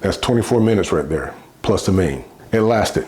That's 24 minutes right there, plus the main. It lasted.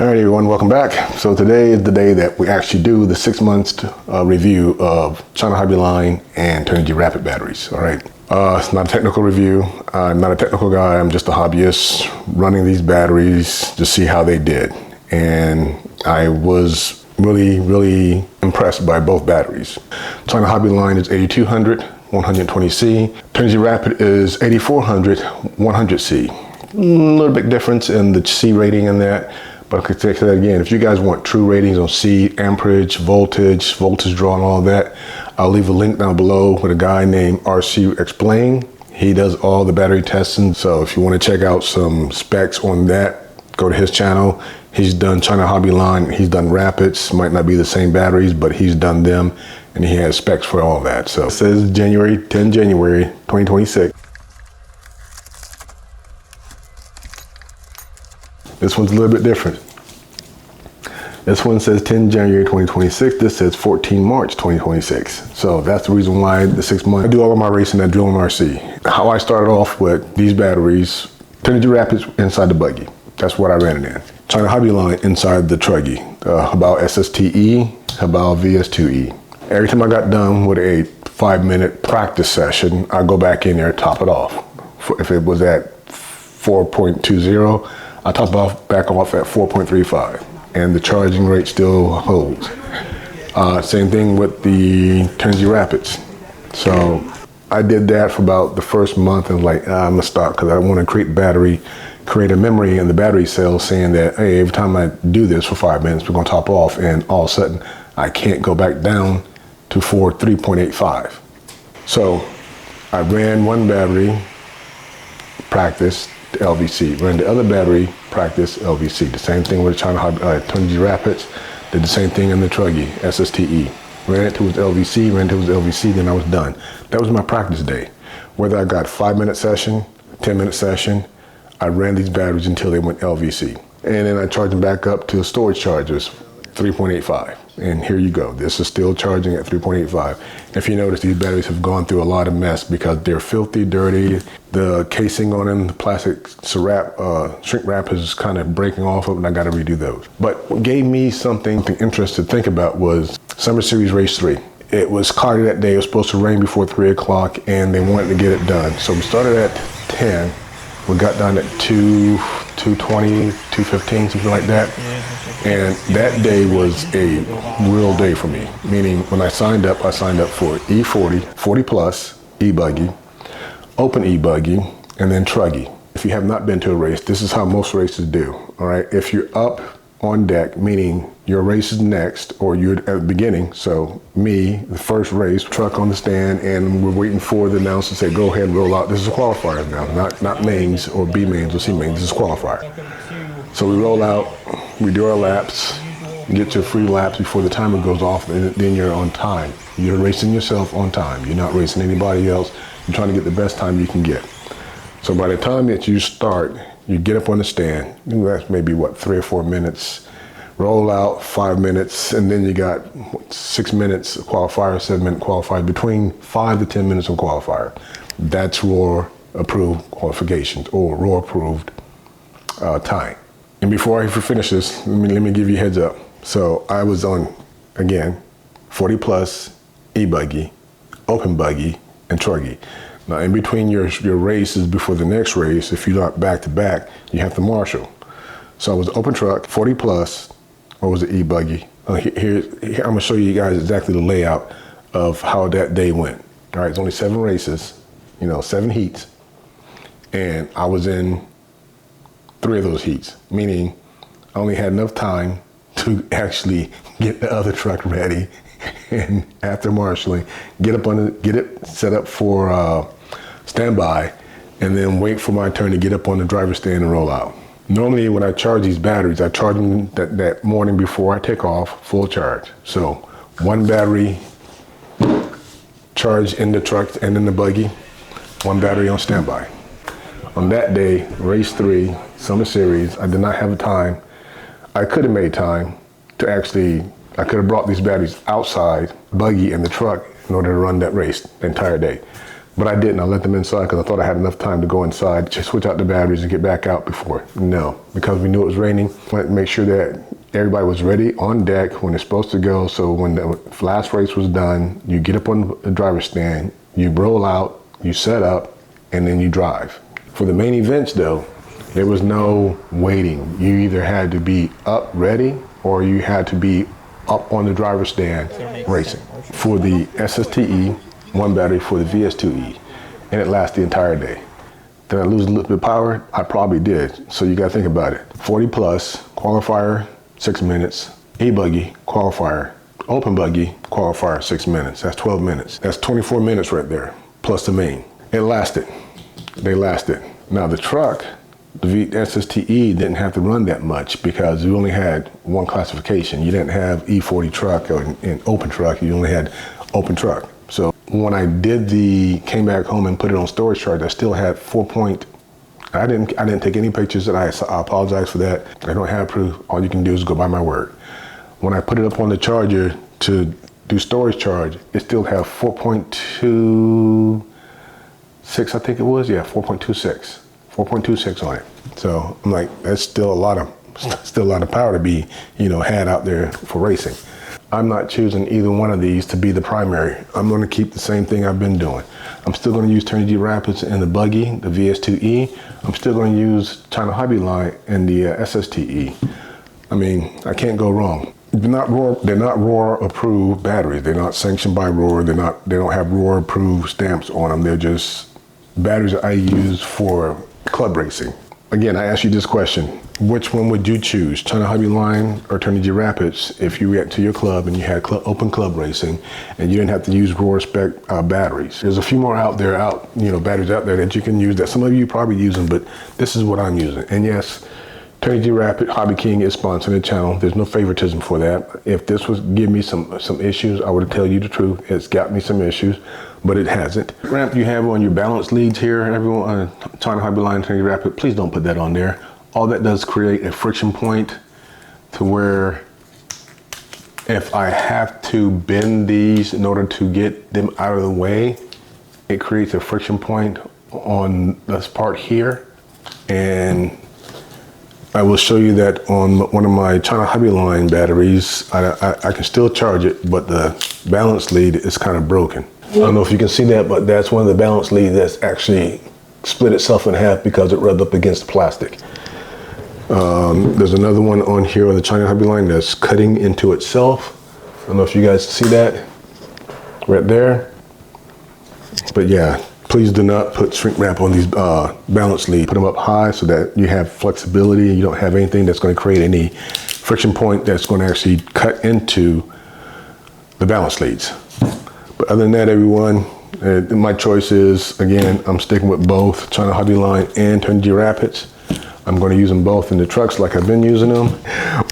All right, everyone, welcome back. So today is the day that we actually do the 6 months review of China Hobby Line and Turnigy Rapid batteries. All right, it's not a technical review. I'm not a technical guy. I'm just a hobbyist running these batteries to see how they did. And I was really impressed by both batteries. China Hobby Line is 8200 120C. Turnigy Rapid is 8400 100C. A little bit difference in the C rating in that. But I could take that again. If you guys want true ratings on C, amperage, voltage draw, and all that, I'll leave a link down below with a guy named rcq&a. He does all the battery testing. So if you want to check out some specs on that, go to his channel. He's done China Hobby Line. He's done Rapids. Might not be the same batteries, but he's done them, and he has specs for all that. So it says 10 January 2026. This one's a little bit different. This one says 10 January 2026. This says 14 March 2026. So that's the reason why the 6 months. I do all of my racing at Drill and RC. How I started off with these batteries, Turnigy Rapids inside the buggy. That's what I ran it in. China Hobby Line inside the truggy. About SSTE, about VS2E. Every time I got done with a 5-minute practice session, I go back in there, top it off. If it was at 4.20, I top off back off at 4.35, and the charging rate still holds. Same thing with the Turnigy Rapids. So I did that for about the first month and like, I'm gonna stop because I want to create a memory in the battery cell saying that, hey, every time I do this for 5 minutes, we're gonna top off, and all of a sudden I can't go back down to 3.85. So I ran one battery, practice, LVC, ran the other battery, practice, LVC. The same thing with China Turnigy Rapids, did the same thing in the truggy, SSTE. Ran it to its LVC, ran it to its LVC, then I was done. That was my practice day. Whether I got 5-minute session, 10-minute session, I ran these batteries until they went LVC. And then I charged them back up to storage chargers, 3.85. And here you go. This is still charging at 3.85. If you notice, these batteries have gone through a lot of mess because they're filthy, dirty. The casing on them, the plastic shrink wrap is kind of breaking off of, and I got to redo those. But what gave me something interesting to think about was Summer Series Race 3. It was cloudy that day. It was supposed to rain before 3 o'clock, and they wanted to get it done. So we started at 10. We got done at 2:20, 2:15, something like that. And that day was a real day for me. Meaning when I signed up for E40, 40 plus, E-buggy, open E-buggy, and then truggy. If you have not been to a race, this is how most races do, all right? If you're up on deck, meaning your race is next, or you're at the beginning, so me, the first race, truck on the stand, and we're waiting for the announcer to say, go ahead and roll out. This is qualifiers now, not mains or B mains or C mains, this is qualifier. So we roll out, we do our laps, get your free laps before the timer goes off, and then you're on time. You're racing yourself on time. You're not racing anybody else. You're trying to get the best time you can get. So by the time that you start, you get up on the stand, that's maybe what, 3 or 4 minutes, roll out 5 minutes, and then you got 6 minutes of qualifier, 7-minute qualifier, between 5 to 10 minutes of qualifier. That's ROAR approved qualifications or ROAR approved time. And before I finish this, let me give you a heads up. So I was on, again, 40 plus, E-buggy, open buggy, and truggy. Now in between your races before the next race, if you're not back to back, you have to marshal. So I was open truck, 40 plus, or was it E-buggy? Here, I'm gonna show you guys exactly the layout of how that day went. All right, it's only 7 races, 7 heats. And I was in 3 of those heats, meaning I only had enough time to actually get the other truck ready, and after marshaling, get it set up for standby, and then wait for my turn to get up on the driver's stand and roll out. Normally when I charge these batteries, I charge them that morning before I take off, full charge. So 1 battery charge in the truck and in the buggy, 1 battery on standby. On that day, race 3, summer series, I did not have the time. I could have made time to I could have brought these batteries outside, buggy and the truck, in order to run that race the entire day. But I didn't. I let them inside because I thought I had enough time to go inside, just switch out the batteries and get back out before. No, because we knew it was raining. I wanted to make sure that everybody was ready on deck when it's supposed to go. So when the last race was done, you get up on the driver's stand, you roll out, you set up, and then you drive. For the main events though, there was no waiting. You either had to be up ready or you had to be up on the driver's stand racing. For the SSTE, 1 battery for the VS2E, and it lasts the entire day. Did I lose a little bit of power? I probably did. So you gotta think about it. 40 plus, qualifier, 6 minutes, buggy, qualifier, open buggy, qualifier, 6 minutes. That's 12 minutes. That's 24 minutes right there, plus the main. It lasted. They lasted. Now the truck, the SSTE didn't have to run that much because you only had one classification. You didn't have E40 truck or an open truck, you only had open truck. So when I came back home and put it on storage charge, I still had I didn't take any pictures, and I apologize for that. I don't have proof. All you can do is go by my word. When I put it up on the charger to do storage charge, it still have 4.26, I think it was, yeah, 4.26 on it. So I'm like, that's still a lot of power to be, had out there for racing. I'm not choosing either one of these to be the primary. I'm going to keep the same thing I've been doing. I'm still going to use Turnigy Rapids in the buggy, the VS2E. I'm still going to use China Hobbyline and the SSTE. I mean, I can't go wrong. They're not Roar approved batteries. They're not sanctioned by Roar. They don't have Roar approved stamps on them. They're just batteries that I use for club racing. Again, I asked you this question. Which one would you choose, China Hobbyline or Turnigy Rapids, if you went to your club and you had open club racing and you didn't have to use Roar spec batteries? There's a few more batteries out there that you can use that some of you probably using, but this is what I'm using. And yes, Turnigy Rapid, Hobby King is sponsoring the channel. There's no favoritism for that. If this was give me some issues, I would tell you the truth. It's got me some issues, but it hasn't. Ramp you have on your balance leads here, everyone, China Hobbyline, Turnigy Rapid, please don't put that on there. All that does create a friction point to where if I have to bend these in order to get them out of the way, it creates a friction point on this part here. And I will show you that on one of my China Hobbyline batteries, I can still charge it, but the balance lead is kind of broken. I don't know if you can see that, but that's one of the balance leads that's actually split itself in half because it rubbed up against the plastic. There's another one on here on the China Hobbyline that's cutting into itself. I don't know if you guys see that right there. But yeah, please do not put shrink wrap on these balance leads. Put them up high so that you have flexibility. You don't have anything that's going to create any friction point that's going to actually cut into the balance leads. But other than that, everyone, my choice is, again, I'm sticking with both China Hobbyline and Turnigy Rapids. I'm going to use them both in the trucks like I've been using them.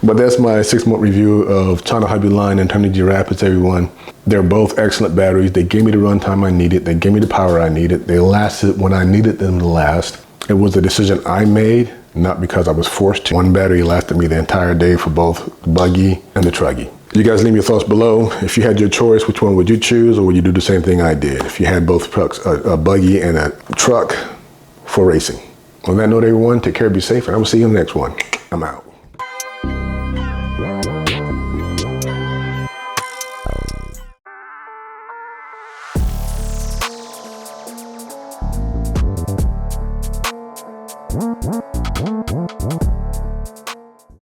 But that's my 6-month review of China Hobbyline and Turnigy Rapids, everyone. They're both excellent batteries. They gave me the runtime I needed. They gave me the power I needed. They lasted when I needed them to last. It was a decision I made, not because I was forced to. One battery lasted me the entire day for both the buggy and the truggy. You guys leave your thoughts below. If you had your choice, which one would you choose, or would you do the same thing I did? If you had both trucks, a buggy and a truck for racing. On that note, everyone, take care, be safe, and I will see you in the next one. I'm out.